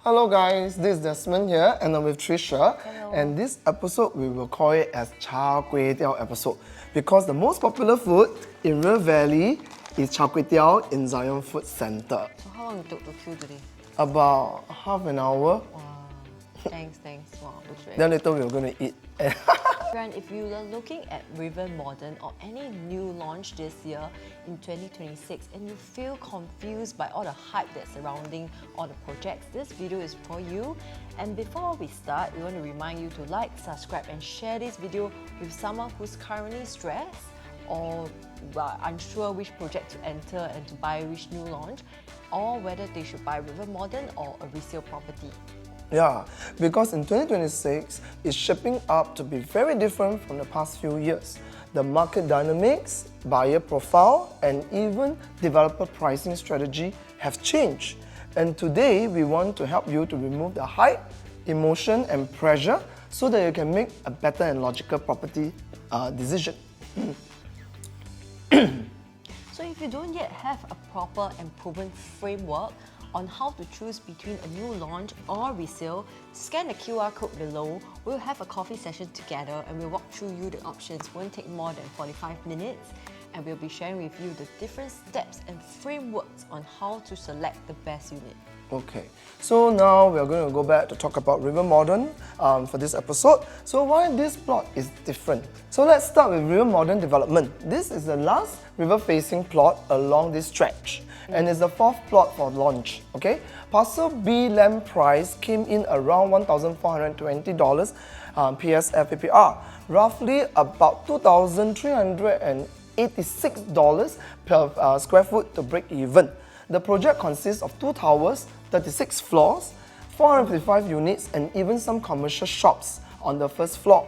Hello guys, this is Desmond here and I'm with Tricia. Hello. And this episode we will call it as Char Kway Teow episode because the most popular food in River Valley is Char Kway Teow in Zion Food Centre. So how long it took to queue today? About half an hour. Wow. Thanks. Wow, looks very Then later we're going to eat. Friend, if you are looking at River Modern or any new launch this year in 2026 and you feel confused by all the hype that's surrounding all the projects, this video is for you. And before we start, we want to remind you to like, subscribe and share this video with someone who's currently stressed or unsure which project to enter and to buy which new launch, or whether they should buy River Modern or a resale property. Yeah, because in 2026, it's shaping up to be very different from the past few years. The market dynamics, buyer profile, and even developer pricing strategy have changed. And today, we want to help you to remove the hype, emotion, and pressure so that you can make a better and logical property decision. So if you don't yet have a proper and proven framework on how to choose between a new launch or resale, scan the QR code below. We'll have a coffee session together and we'll walk through you the options. Won't take more than 45 minutes and we'll be sharing with you the different steps and frameworks on how to select the best unit. Okay, so now we are going to go back to talk about River Modern for this episode. So why this plot is different? So let's start with River Modern development. This is the last river-facing plot along this stretch and it's the fourth plot for launch. Okay, Parcel B land price came in around $1,420 PSF APR, roughly about $2,386 per square foot to break even. The project consists of 2 towers, 36 floors, 455 units and even some commercial shops on the first floor.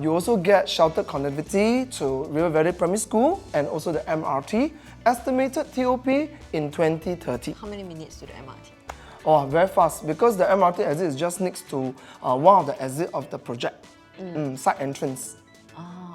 You also get sheltered connectivity to River Valley Primary School and also the MRT, estimated TOP in 2030. How many minutes to the MRT? Oh, very fast because the MRT exit is just next to one of the exits of the project, side entrance.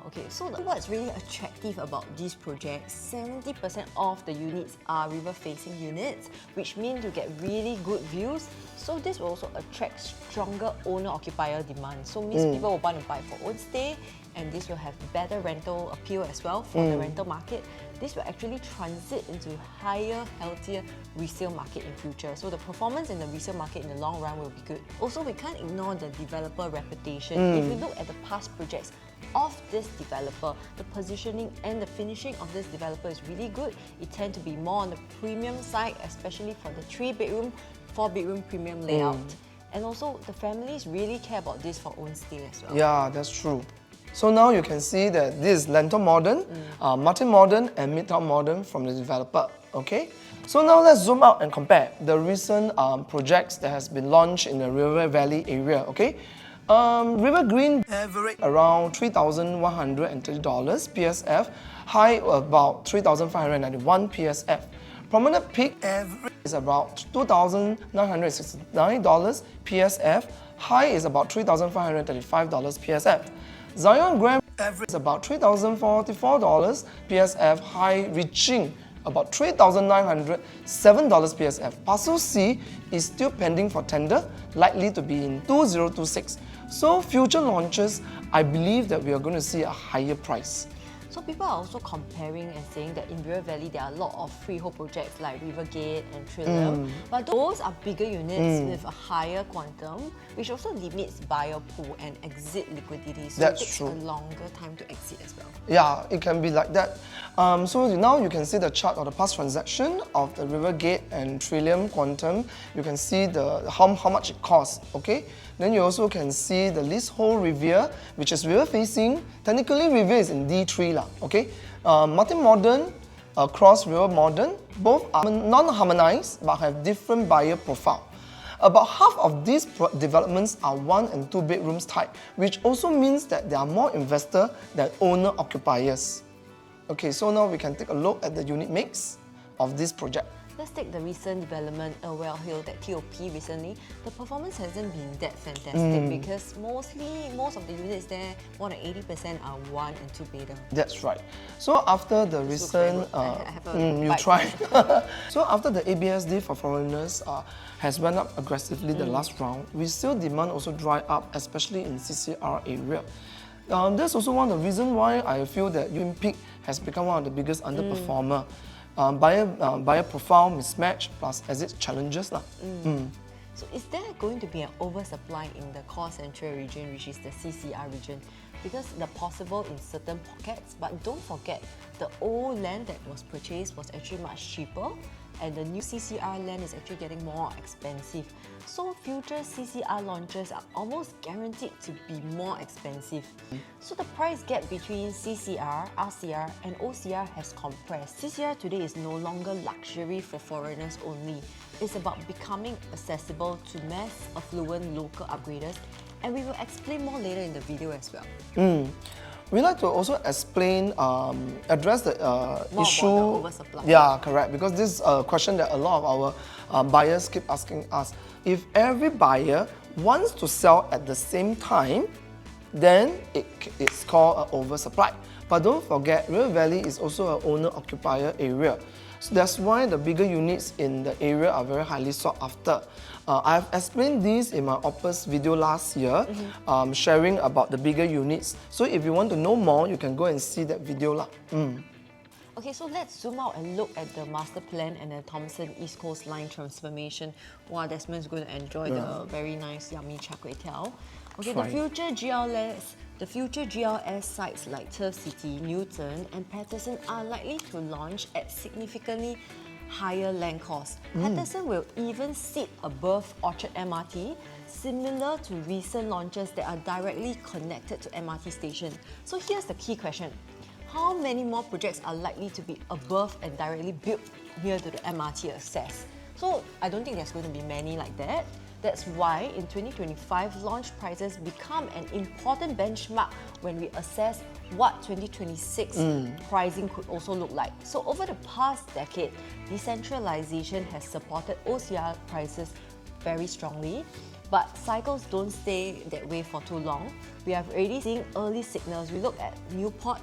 Okay, so what's really attractive about this project, 70% of the units are river-facing units, which means you get really good views. So this will also attract stronger owner-occupier demand. So means people will want to buy for own stay, and this will have better rental appeal as well for the rental market. This will actually transit into higher, healthier resale market in future. So the performance in the resale market in the long run will be good. Also, we can't ignore the developer reputation. If we look at the past projects of this developer, the positioning and the finishing of this developer is really good. It tends to be more on the premium side, especially for the 3-bedroom, 4-bedroom premium layout. And also, the families really care about this for own stay as well. Yeah, that's true. So now you can see that this is Lentor Modern, Martin Modern and Midtown Modern from the developer, okay? So now let's zoom out and compare the recent projects that has been launched in the River Valley area, okay? River Green average around $3,130 PSF, high about $3,591 PSF. Prominent Peak average is about $2,969 PSF, high is about $3,535 PSF. Zion Grand average is about $3,044 PSF, high reaching about $3,907 PSF. Parcel C is still pending for tender, likely to be in 2026. So future launches, I believe that we are going to see a higher price. So people are also comparing and saying that in River Valley there are a lot of freehold projects like Rivergate and Trillium, but those are bigger units with a higher quantum, which also limits buyer pool and exit liquidity. So That's it takes true. a longer time to exit as well. Yeah, it can be like that. So now you can see the chart of the past transaction of the Rivergate and Trillium Quantum. You can see the how much it costs, okay? Then you also can see the leasehold Riviera, which is river facing. Technically, Riviera is in D3 lah, okay? Martin Modern, Cross River Modern, both are non-harmonized but have different buyer profile. About half of these developments are 1 and 2 bedrooms type, which also means that there are more investor than owner occupiers. Okay, so now we can take a look at the unit mix of this project. Let's take the recent development, Well Hill, that TOP recently. The performance hasn't been that fantastic because most of the units there, more than 80% are 1 and 2 bedder. That's right. So after the This looks recent, very good. I have a you bite. try. So after the ABSD for foreigners has went up aggressively the last round, resale demand also dry up, especially in CCR area. That's also one of the reasons why I feel that Yun Peak has become one of the biggest underperformer. Buyer profile mismatch plus exit challenges. So is there going to be an oversupply in the core central region, which is the CCR region? Because they're possible in certain pockets, but don't forget, the old land that was purchased was actually much cheaper, and the new CCR land is actually getting more expensive. So future CCR launches are almost guaranteed to be more expensive. So the price gap between CCR, RCR and OCR has compressed. CCR today is no longer luxury for foreigners only. It's about becoming accessible to mass affluent local upgraders, and we will explain more later in the video as well. We like to also explain, address the issue. About the oversupply. Yeah, correct. Because this is a question that a lot of our buyers keep asking us. If every buyer wants to sell at the same time, then it's called an oversupply. But don't forget, River Valley is also an owner-occupier area. So that's why the bigger units in the area are very highly sought after. I've explained this in my Opus video last year, sharing about the bigger units. So if you want to know more, you can go and see that video. Okay, so let's zoom out and look at the master plan and the Thomson East Coast Line transformation. Wow, Desmond's going to enjoy the very nice, yummy Char Kway Teow. Okay, the future GLS sites like Turf City, Newton and Patterson are likely to launch at significantly higher land costs. Patterson will even sit above Orchard MRT, similar to recent launches that are directly connected to MRT stations. So here's the key question. How many more projects are likely to be above and directly built near to the MRT access? So I don't think there's going to be many like that. That's why in 2025, launch prices become an important benchmark when we assess what 2026 pricing could also look like. So over the past decade, decentralization has supported OCR prices very strongly, but cycles don't stay that way for too long. We are already seeing early signals. We look at Newport.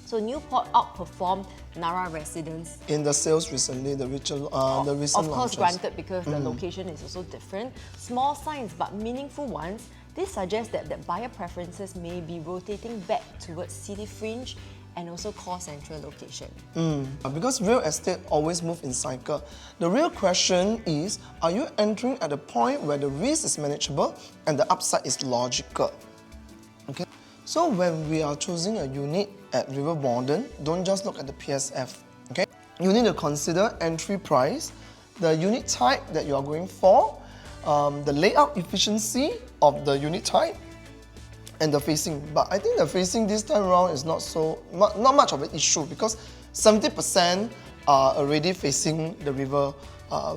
So Newport outperformed Nara residents. In the sales recently, the recent Of course, launches. granted, because the location is also different. Small signs, but meaningful ones. This suggests that buyer preferences may be rotating back towards city fringe and also core central location. Because real estate always moves in cycle. The real question is, are you entering at a point where the risk is manageable and the upside is logical? Okay. So when we are choosing a unit at River Morden, don't just look at the PSF. Okay. You need to consider entry price, the unit type that you are going for, the layout efficiency of the unit type, and the facing. But I think the facing this time around is not much of an issue because 70% are already facing the river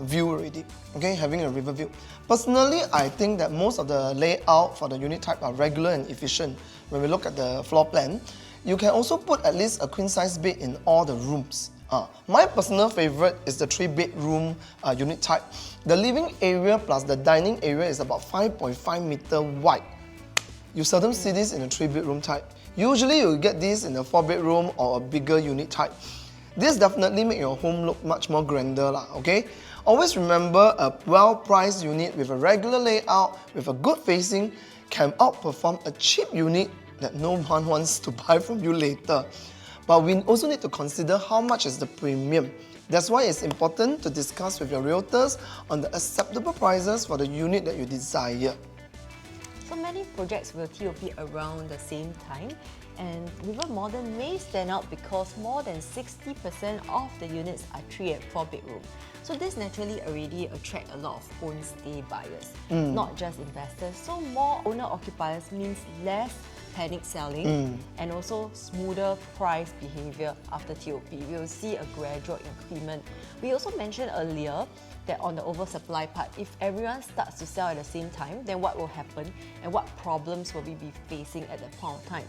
view already, okay, having a river view. Personally, I think that most of the layout for the unit type are regular and efficient. When we look at the floor plan, you can also put at least a queen size bed in all the rooms. My personal favorite is the 3-bedroom unit type. The living area plus the dining area is about 5.5 meter wide. You seldom see this in a 3-bedroom type. Usually you get this in a 4-bedroom or a bigger unit type. This definitely makes your home look much more grander, okay? Always remember, a well-priced unit with a regular layout, with a good facing, can outperform a cheap unit that no one wants to buy from you later. But we also need to consider how much is the premium. That's why it's important to discuss with your realtors on the acceptable prices for the unit that you desire. So many projects will TOP around the same time, and River Morden may stand out because more than 60% of the units are 3 and 4 bedroom. So this naturally already attracts a lot of home stay buyers, not just investors. So more owner occupiers means less panic selling and also smoother price behavior after TOP. We will see a gradual increment. We also mentioned earlier that on the oversupply part, if everyone starts to sell at the same time, then what will happen and what problems will we be facing at that point of time?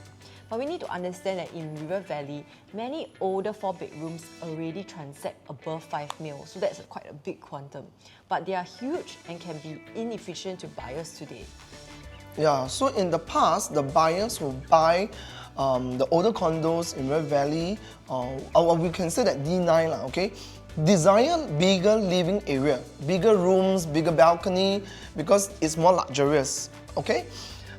But we need to understand that in River Valley, many older 4-bedrooms already transact above 5 mil, so that's quite a big quantum. But they are huge and can be inefficient to buyers today. Yeah, so in the past, the buyers who buy the older condos in River Valley, or we can say that D9, okay, desire bigger living area, bigger rooms, bigger balcony, because it's more luxurious, okay?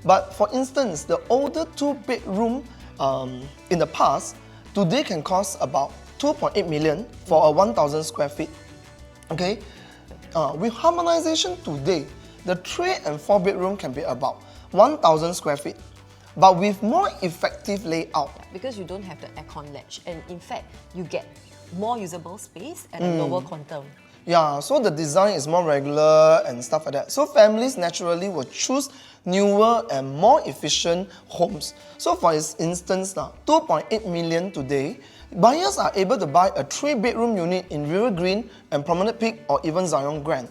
But for instance, the older 2-bedroom in the past, today can cost about 2.8 million for a 1,000 square feet, okay? With harmonization today, the 3 and 4-bedroom can be about 1,000 square feet, but with more effective layout. Because you don't have the aircon latch, and in fact, you get more usable space at a lower quantum. Yeah, so the design is more regular and stuff like that. So families naturally will choose newer and more efficient homes. So for instance, 2.8 million today, buyers are able to buy a 3-bedroom unit in River Green and Promenade Peak or even Zion Grand.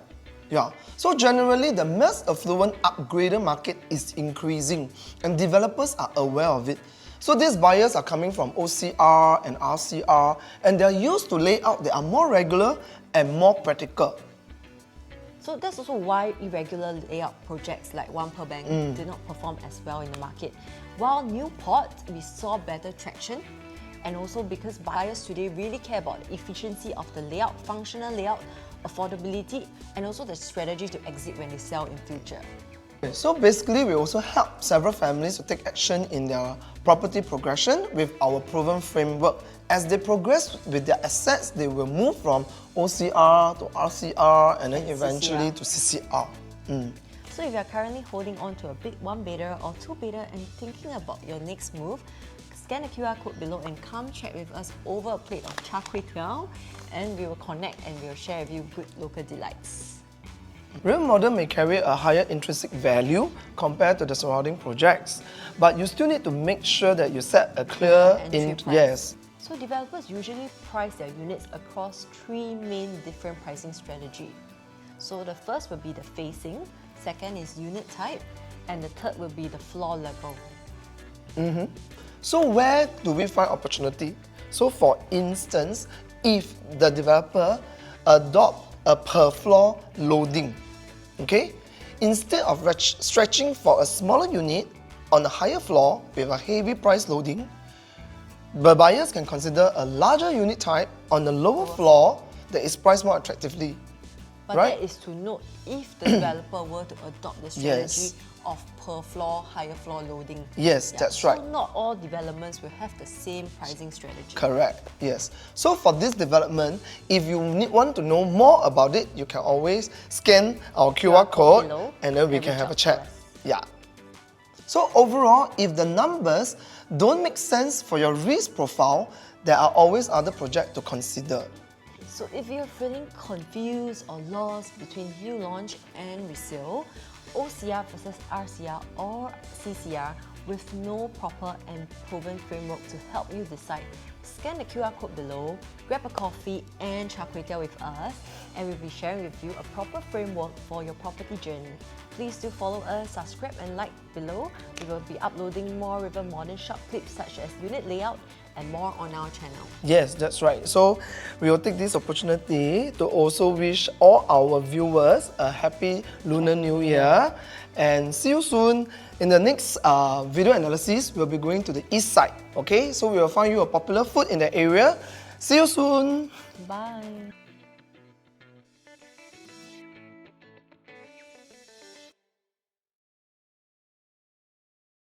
Yeah, so generally the mass affluent upgrader market is increasing and developers are aware of it. So these buyers are coming from OCR and RCR and they're used to layout that are more regular and more practical. So that's also why irregular layout projects like One Per Bank did not perform as well in the market. While Newport, we saw better traction, and also because buyers today really care about the efficiency of the layout, functional layout, affordability, and also the strategy to exit when they sell in future. So basically, we also help several families to take action in their property progression with our proven framework. As they progress with their assets, they will move from OCR to RCR and then eventually to CCR. So if you are currently holding on to a big 1-bedder or 2-bedder and thinking about your next move, scan the QR code below and come chat with us over a plate of Char, Teow, and we will connect and we will share with you good local delights. Real model may carry a higher intrinsic value compared to the surrounding projects, but you still need to make sure that you set a clear Yes. So developers usually price their units across 3 main different pricing strategies. So the first will be the facing, second is unit type, and the third will be the floor level. So where do we find opportunity? So for instance, if the developer adopt a per floor loading, okay? Instead of stretching for a smaller unit on a higher floor with a heavy price loading, the buyers can consider a larger unit type on the lower floor that is priced more attractively. But right? that is to note if the developer were to adopt the strategy of per floor, higher floor loading. Yes, that's right. So not all developments will have the same pricing strategy. Correct, yes. So for this development, if you want to know more about it, you can always scan our QR code below, and then we can have a chat. us. Yeah. So overall, if the numbers don't make sense for your risk profile, there are always other projects to consider. So if you're feeling confused or lost between new launch and resale, OCR versus RCR or CCR with no proper and proven framework to help you decide, scan the QR code below, grab a coffee and char kway teow with us, and we'll be sharing with you a proper framework for your property journey. Please do follow us, subscribe and like below. We will be uploading more River Modern shop clips such as unit layout and more on our channel. Yes, that's right. So we will take this opportunity to also wish all our viewers a happy Lunar New Year and see you soon. In the next video analysis, we'll be going to the east side. Okay, so we will find you a popular food in the area. See you soon. Bye.